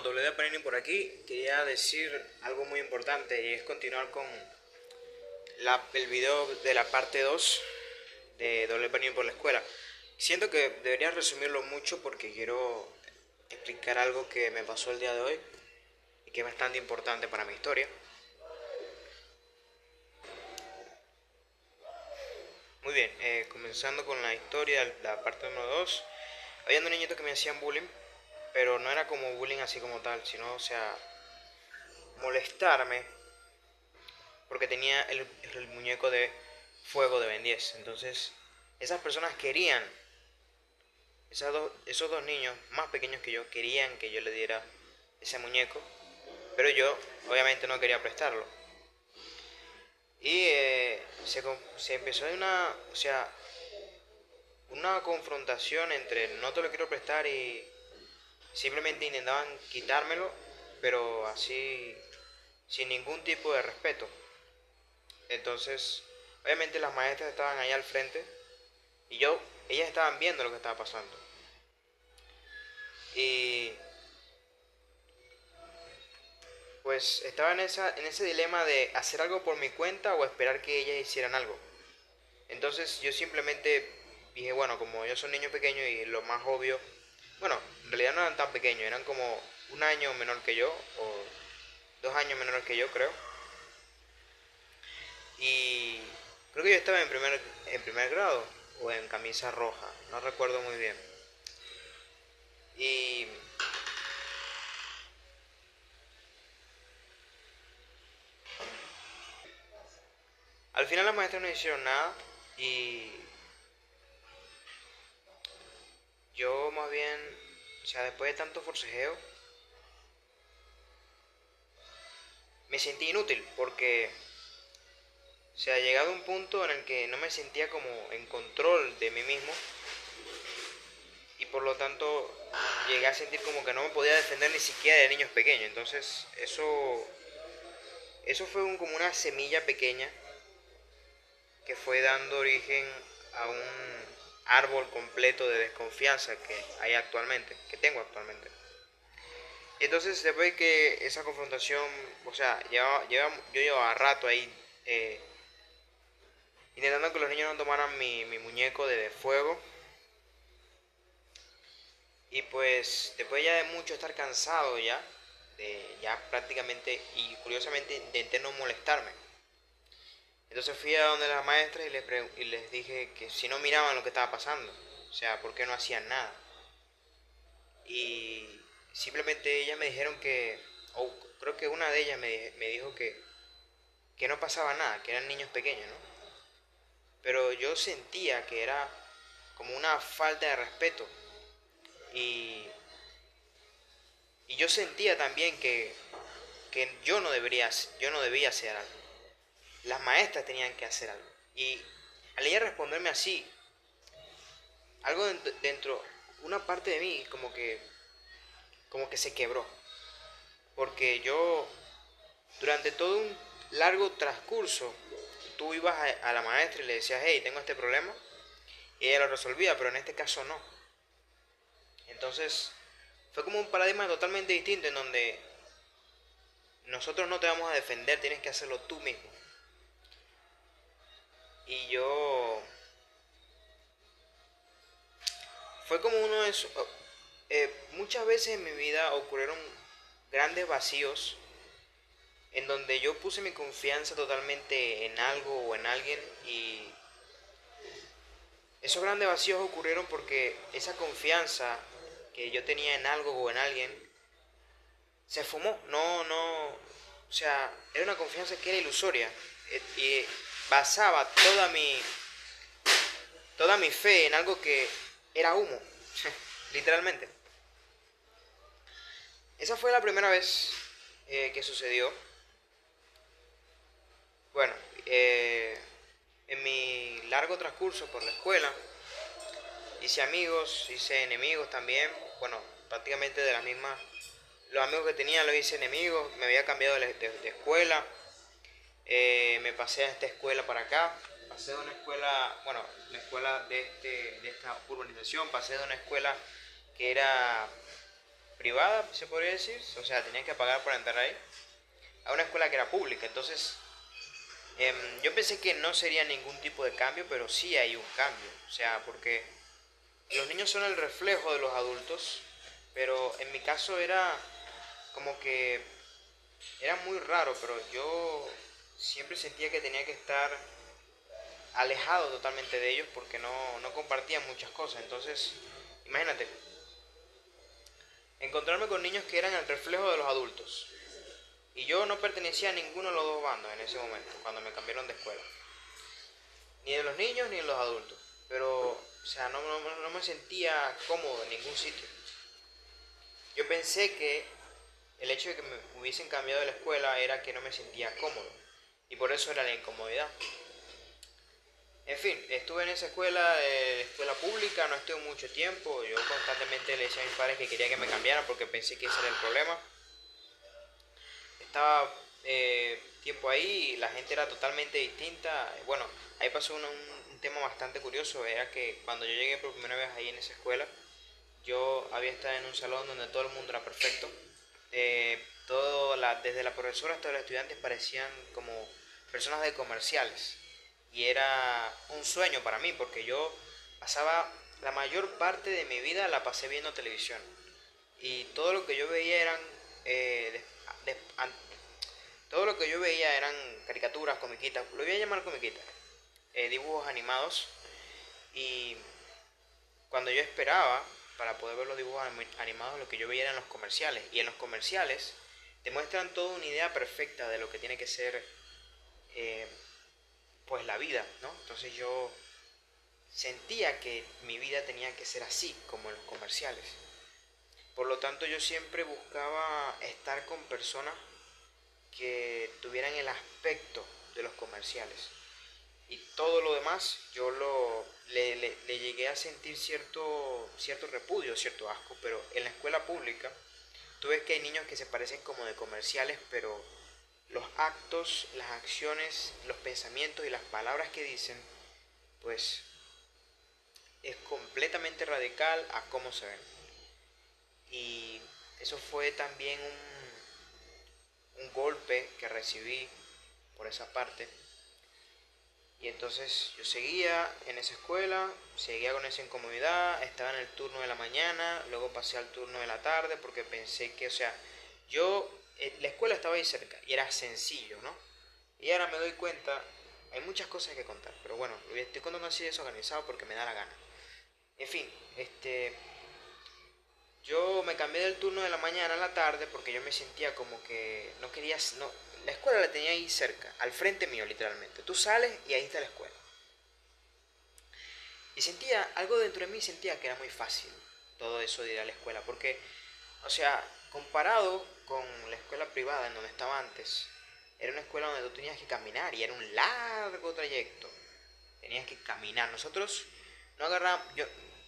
W Panini por aquí. Quería decir algo muy importante y es continuar con el video de la parte 2 de W Panini por la escuela. Siento que debería resumirlo mucho porque quiero explicar algo que me pasó el día de hoy y que es bastante importante para mi historia. Muy bien, comenzando con la historia, la parte número 2. Había unos niñitos que me hacían bullying, pero no era como bullying así como tal, sino, o sea, molestarme porque tenía el muñeco de fuego de Ben 10. Entonces, esas personas querían, esos dos niños más pequeños que yo, querían que yo le diera ese muñeco, pero yo obviamente no quería prestarlo. Y se empezó una confrontación entre no te lo quiero prestar y simplemente intentaban quitármelo, pero así sin ningún tipo de respeto. Entonces, obviamente las maestras estaban ahí al frente y ellas estaban viendo lo que estaba pasando. Y pues estaba en ese dilema de hacer algo por mi cuenta o esperar que ellas hicieran algo. Entonces yo simplemente dije, bueno, como ellos son niños pequeños y lo más obvio, bueno, en realidad no eran tan pequeños, eran como un año menor que yo, o 2 años menor que yo, creo. Y creo que yo estaba en primer grado o en camisa roja, no recuerdo muy bien. Y al final las maestras no hicieron nada y yo más bien, o sea, después de tanto forcejeo, me sentí inútil porque se ha llegado a un punto en el que no me sentía como en control de mí mismo y por lo tanto llegué a sentir como que no me podía defender ni siquiera de niños pequeños. Entonces eso fue como una semilla pequeña que fue dando origen a un árbol completo de desconfianza que hay actualmente, que tengo actualmente. Entonces, después de que esa confrontación, o sea, yo llevaba rato ahí intentando que los niños no tomaran mi muñeco de fuego. Y pues, después ya de mucho estar cansado ya, ya prácticamente, y curiosamente intenté no molestarme. Entonces fui a donde las maestras y les dije que si no miraban lo que estaba pasando, o sea, ¿por qué no hacían nada? Y simplemente ellas me dijeron o creo que una de ellas me dijo que no pasaba nada, que eran niños pequeños, ¿no? Pero yo sentía que era como una falta de respeto y, y yo sentía también que yo no debía hacer algo. Las maestras tenían que hacer algo. Y al ella responderme así, algo dentro, una parte de mí como que se quebró. Porque yo, durante todo un largo transcurso, tú ibas a la maestra y le decías, hey, tengo este problema, y ella lo resolvía, pero en este caso no. Entonces, fue como un paradigma totalmente distinto en donde nosotros no te vamos a defender, tienes que hacerlo tú mismo. Y fue como uno de esos, muchas veces en mi vida ocurrieron grandes vacíos en donde yo puse mi confianza totalmente en algo o en alguien y esos grandes vacíos ocurrieron porque esa confianza que yo tenía en algo o en alguien se fumó. O sea, era una confianza que era ilusoria y basaba toda mi fe en algo que era humo, literalmente. Esa fue la primera vez que sucedió. Bueno, en mi largo transcurso por la escuela, hice amigos, hice enemigos también. Bueno, prácticamente de las mismas. Los amigos que tenía los hice enemigos. Me había cambiado de escuela. Me pasé a esta escuela para acá. Pasé de una escuela, bueno, la escuela de esta urbanización. Pasé de una escuela que era privada, se podría decir, o sea, tenía que pagar para entrar ahí, a una escuela que era pública. Entonces, yo pensé que no sería ningún tipo de cambio, pero sí hay un cambio. O sea, porque los niños son el reflejo de los adultos, pero en mi caso era como que era muy raro, pero yo siempre sentía que tenía que estar alejado totalmente de ellos porque no compartían muchas cosas. Entonces, imagínate, encontrarme con niños que eran el reflejo de los adultos. Y yo no pertenecía a ninguno de los dos bandos en ese momento, cuando me cambiaron de escuela. Ni de los niños ni de los adultos. Pero, o sea, no me sentía cómodo en ningún sitio. Yo pensé que el hecho de que me hubiesen cambiado de la escuela era que no me sentía cómodo. Y por eso era la incomodidad. En fin, estuve en esa escuela pública, no estuve mucho tiempo. Yo constantemente le decía a mis padres que quería que me cambiaran porque pensé que ese era el problema. Estaba tiempo ahí y la gente era totalmente distinta. Bueno, ahí pasó un tema bastante curioso, era que cuando yo llegué por primera vez ahí en esa escuela, yo había estado en un salón donde todo el mundo era perfecto. Desde la profesora hasta los estudiantes parecían como personas de comerciales. Y era un sueño para mí porque yo pasaba la mayor parte de mi vida la pasé viendo televisión. Y todo lo que yo veía eran de- an- todo lo que yo veía eran caricaturas, comiquitas, lo voy a llamar comiquitas, dibujos animados. Y cuando yo esperaba para poder ver los dibujos animados, lo que yo veía eran los comerciales. Y en los comerciales te muestran toda una idea perfecta de lo que tiene que ser eh, pues la vida, ¿no? Entonces yo sentía que mi vida tenía que ser así, como en los comerciales. Por lo tanto, yo siempre buscaba estar con personas que tuvieran el aspecto de los comerciales. Y todo lo demás le llegué a sentir cierto repudio, cierto asco, pero en la escuela pública tú ves que hay niños que se parecen como de comerciales, pero los actos, las acciones, los pensamientos y las palabras que dicen, pues es completamente radical a cómo se ven. Y eso fue también un golpe que recibí por esa parte. Y entonces yo seguía en esa escuela, seguía con esa incomodidad, estaba en el turno de la mañana, luego pasé al turno de la tarde porque pensé que, o sea, la escuela estaba ahí cerca y era sencillo, ¿no? Y ahora me doy cuenta, hay muchas cosas que contar, pero bueno, lo estoy contando así desorganizado porque me da la gana. En fin, yo me cambié del turno de la mañana a la tarde porque yo me sentía como que no quería, no, la escuela la tenía ahí cerca, al frente mío literalmente. Tú sales y ahí está la escuela. Y sentía, algo dentro de mí sentía que era muy fácil todo eso de ir a la escuela, porque, o sea, comparado con la escuela privada en donde estaba antes, era una escuela donde tú tenías que caminar y era un largo trayecto. Tenías que caminar. Nosotros no agarrábamos,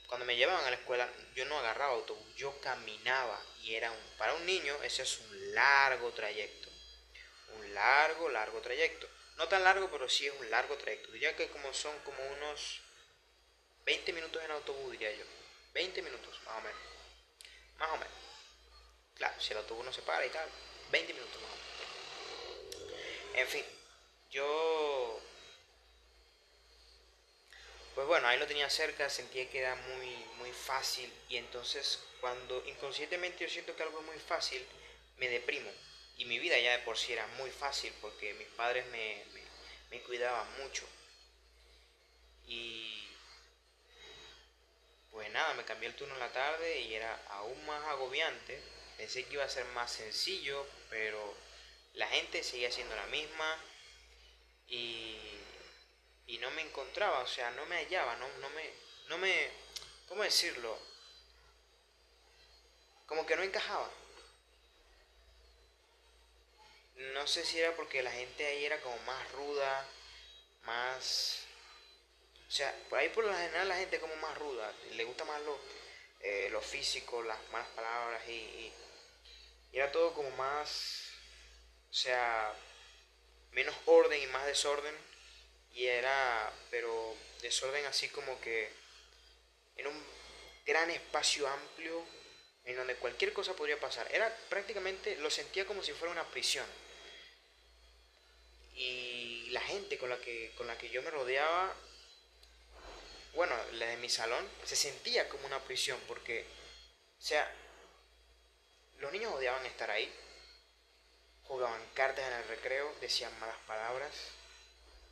cuando me llevaban a la escuela, yo no agarraba autobús, yo caminaba y para un niño ese es un largo trayecto. Un largo trayecto. No tan largo, pero sí es un largo trayecto. Diría que como son como unos 20 minutos en autobús, diría yo. 20 minutos, más o menos. Más o menos. Claro, si el autobús no se para y tal. 20 minutos más o menos. En fin, yo... Pues bueno, ahí lo tenía cerca, sentía que era muy fácil. Y entonces, cuando inconscientemente yo siento que algo es muy fácil, me deprimo. Y mi vida ya de por sí era muy fácil porque mis padres me cuidaban mucho. Y pues nada, me cambié el turno en la tarde y era aún más agobiante. Pensé que iba a ser más sencillo, pero la gente seguía siendo la misma y, y no me encontraba, o sea, no me hallaba, no me, ¿cómo decirlo? Como que no encajaba. No sé si era porque la gente ahí era como más ruda, más... O sea, por ahí por lo general la gente como más ruda, le gusta más lo físico, las malas palabras y era todo como más, o sea, menos orden y más desorden. Y era, pero desorden así como que en un gran espacio amplio, en donde cualquier cosa podría pasar. Era prácticamente, lo sentía como si fuera una prisión. Y la gente con la que yo me rodeaba, bueno, la de mi salón, se sentía como una prisión porque, o sea, los niños odiaban estar ahí, jugaban cartas en el recreo, decían malas palabras.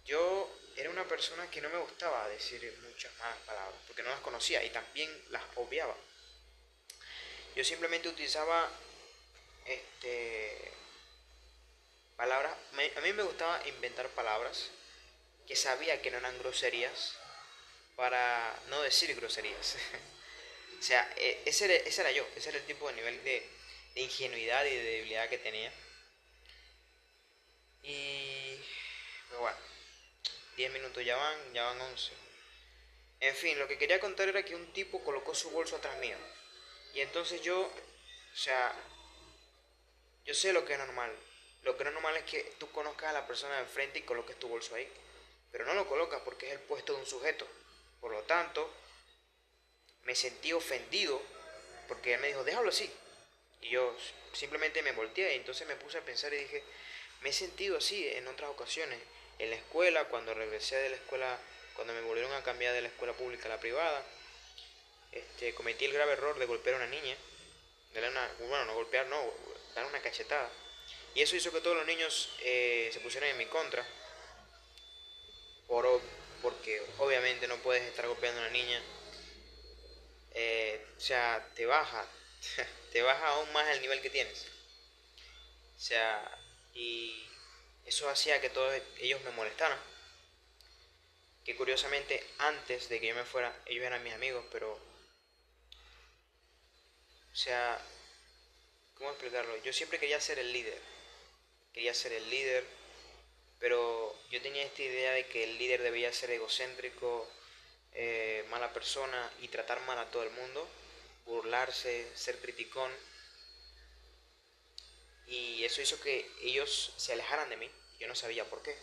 Yo era una persona que no me gustaba decir muchas malas palabras porque no las conocía y también las obviaba. Yo simplemente utilizaba este, palabras. A mí me gustaba inventar palabras que sabía que no eran groserías para no decir groserías. O sea, ese era yo, ese era el tipo de nivel de ingenuidad y de debilidad que tenía. Y pues bueno, 10 minutos ya van 11. En fin, lo que quería contar era que un tipo colocó su bolso atrás mío. Y entonces yo, o sea, yo sé lo que es normal. Lo que no es normal es que tú conozcas a la persona de enfrente y coloques tu bolso ahí. Pero no lo colocas porque es el puesto de un sujeto. Por lo tanto, me sentí ofendido porque él me dijo, déjalo así. Y yo simplemente me volteé y entonces me puse a pensar y dije, me he sentido así en otras ocasiones. En la escuela, cuando regresé de la escuela, cuando me volvieron a cambiar de la escuela pública a la privada, cometí el grave error de golpear a una niña. Bueno, no golpear, no, dar una cachetada. Y eso hizo que todos los niños se pusieran en mi contra, por, porque obviamente no puedes estar golpeando a una niña. O sea, te baja, te baja aún más el nivel que tienes. O sea, y eso hacía que todos ellos me molestaran. Que curiosamente antes de que yo me fuera, ellos eran mis amigos, pero, o sea, ¿cómo explicarlo? Yo siempre quería ser el líder. Quería ser el líder, pero yo tenía esta idea de que el líder debía ser egocéntrico, mala persona y tratar mal a todo el mundo, burlarse, ser criticón. Y eso hizo que ellos se alejaran de mí. Yo no sabía por qué.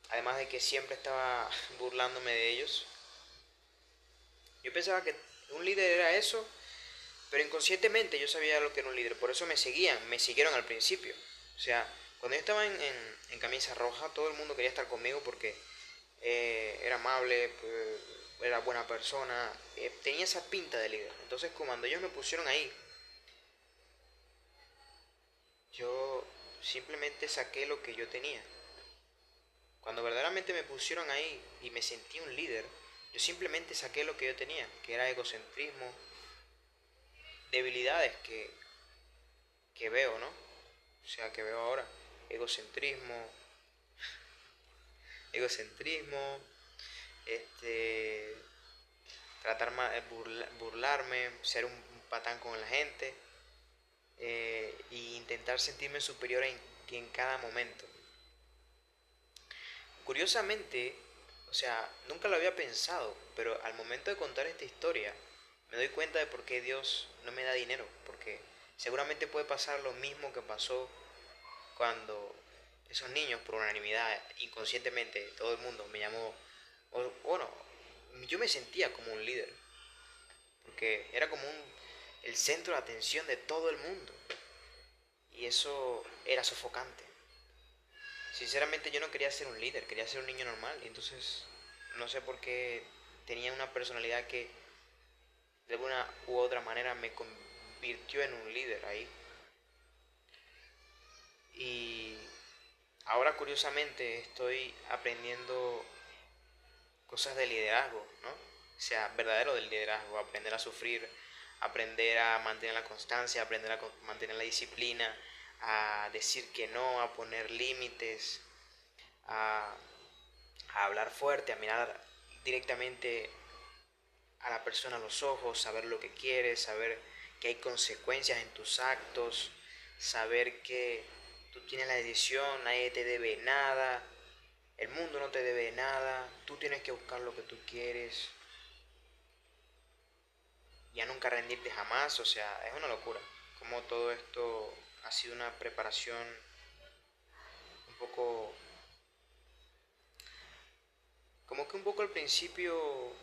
Además de que siempre estaba burlándome de ellos. Yo pensaba que un líder era eso, pero inconscientemente yo sabía lo que era un líder. Por eso me siguieron al principio. O sea, cuando yo estaba en camisa roja, todo el mundo quería estar conmigo porque era amable, pues, era buena persona, tenía esa pinta de líder. Entonces, cuando ellos me pusieron ahí, yo simplemente saqué lo que yo tenía. Cuando verdaderamente me pusieron ahí y me sentí un líder, yo simplemente saqué lo que yo tenía, que era egocentrismo, debilidades que veo, ¿no? O sea, que veo ahora. Egocentrismo, egocentrismo, este, tratar mal, burlarme, ser un patán con la gente, e intentar sentirme superior en cada momento. Curiosamente, o sea, nunca lo había pensado, pero al momento de contar esta historia, me doy cuenta de por qué Dios no me da dinero, porque seguramente puede pasar lo mismo que pasó cuando esos niños, por unanimidad, inconscientemente, todo el mundo me llamó, o, bueno, yo me sentía como un líder, porque era como el centro de atención de todo el mundo, y eso era sofocante. Sinceramente yo no quería ser un líder, quería ser un niño normal. Y entonces no sé por qué tenía una personalidad que de alguna u otra manera me convirtió en un líder ahí. Y ahora curiosamente estoy aprendiendo cosas de liderazgo, ¿no? O sea, verdadero del liderazgo, aprender a sufrir, aprender a mantener la constancia, aprender a mantener la disciplina, a decir que no, a poner límites, a hablar fuerte, a mirar directamente a la persona a los ojos, saber lo que quieres, saber que hay consecuencias en tus actos, saber que tú tienes la decisión, nadie te debe nada, el mundo no te debe nada, tú tienes que buscar lo que tú quieres, ya nunca rendirte jamás. O sea, es una locura como todo esto ha sido una preparación un poco, como que un poco al principio